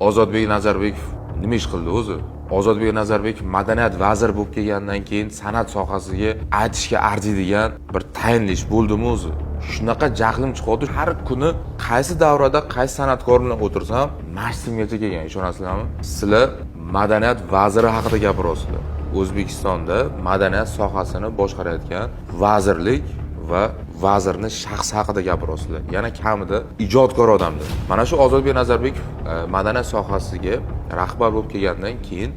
Ozodbek Nazarbekov nima ish qildi o'zi? Ozodbek Nazarbekov madaniyat vaziri bo'lib kelgandan keyin san'at sohasiga aytishga arziydigan bir tayinli ish bo'ldimi o'zi? Shunaqa jahlim chiqadi. Har kuni qaysi davrada qaysi san'atkor bilan o'tirsam, mashtimgacha kelgan, ishonasizlarmi? Sizlar madaniyat vaziri haqida gapiryapsizlar. O'zbekistonda madaniyat sohasini boshqarayotgan vazirlik va vazirni shaxsi haqida gapiryapsizlar. Yana kamida ijodkor odamdir. Mana shu Ozodbek Nazarbekov madaniyat sohasiga rahbar bo'lib kelgandan keyin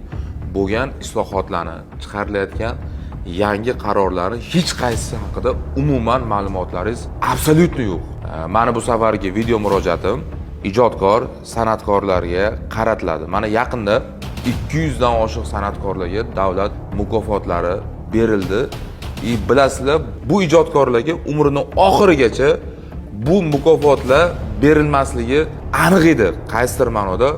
bo'lgan islohotlarni, chiqarilayotgan yangi qarorlarni hech qaysisi haqida umuman ma'lumotlaringiz absolutni yo'q. Mana bu safargi video murojaatim ijodkor san'atkorlarga qaratiladi. Mana yaqinda 200 dan oshiq san'atkorlarga davlat mukofotlari berildi. Bilasizlar, bu ijodkorlarga umrining oxirigacha bu mukofotlar berilmasligi aniq edi. Qaysidir ma'noda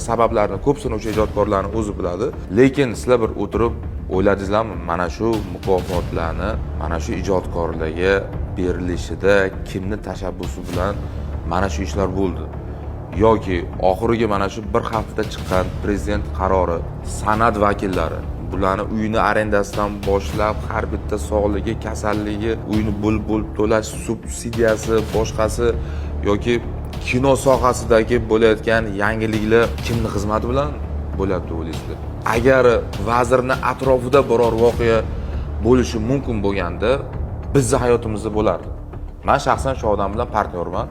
sabablarini ko'psini o'sha ijodkorlarning o'zi biladi. Lekin sizlar bir o'tirib o'yladingizlarmi, mana shu mukofotlarni mana shu ijodkorlarga berilishida kimni tashabbusi bilan mana shu ishlar bo'ldi? Yoki oxirgi mana shu bir haftada chiqqan prezident qarori, san'at vakillari bularni uyini arendasidan boshlab har bitta sog'ligi, kasalligi, uyini bo'lib to'lash subsidiyasi, boshqasi yoki kino sohasidagi bo'layotgan yangiliklar kimning xizmati bilan bo'lyapti o'ylaysizlar? Agar vazirni atrofida biror voqea bo'lishi mumkin bo'lganda, bizning hayotimizda bo'lardi. Men shaxsan shu odam bilan partnyorman.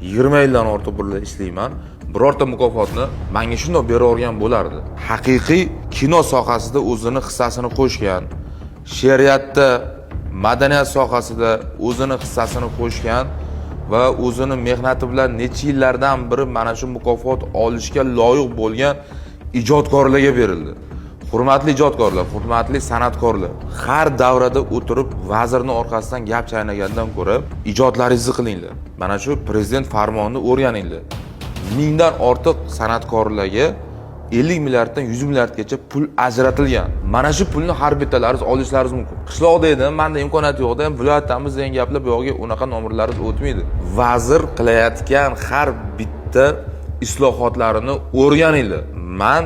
20 yildan ortiq birga ishlayman. Birorta mukofotni menga shunday beravergan bo'lardi. Haqiqiy kino sohasida o'zini hissasini qo'shgan, she'riyatda, madaniyat sohasida o'zini hissasini qo'shgan va o'zini mehnati bilan necha yillardan beri mana shu mukofot olishga loyiq bo'lgan ijodkorlarga berildi. Hurmatli ijodkorlar, hurmatli san'atkorlar, har davrada o'tirib vazirni orqasidan gap chaynagandan ko'ra ijodlaringizni qilinglar. Mana shu prezident farmonini o'rganinglar. Mingdan ortiq san'atkorlarga 50 milliarddan 100 milliardgacha pul ajratilgan. Mana shu pulni har bittalaringiz olishlaringiz mumkin. Qishloqda edim, menda imkoniyat yo'q edi, viloyatdamiz degan gaplar bu yo'g'iga unaqa nomerlaringiz o'tmaydi. Vazir qilayotgan har bitta islohotlarini o'rganinglar. Men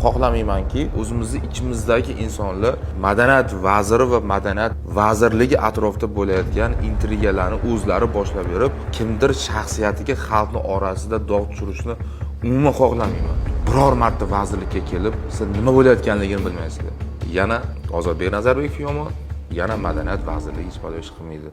xohlamaymanki, o'zimizni ichimizdagi insonlar madaniyat vaziri va madaniyat vazirligi atrofida bo'layotgan intrigalarni o'zlari boshlab berib, kimdir shaxsiyatiga xalqning orasida dog' tushirishni umuman xohlamayman. Biror marta vazirlikka kelib, siz nima bo'layotganligini bilmaysizlar. Yana Ozodbek Nazarbekov yomon, yana madaniyat vazirligi hech qanday ish qilmaydi.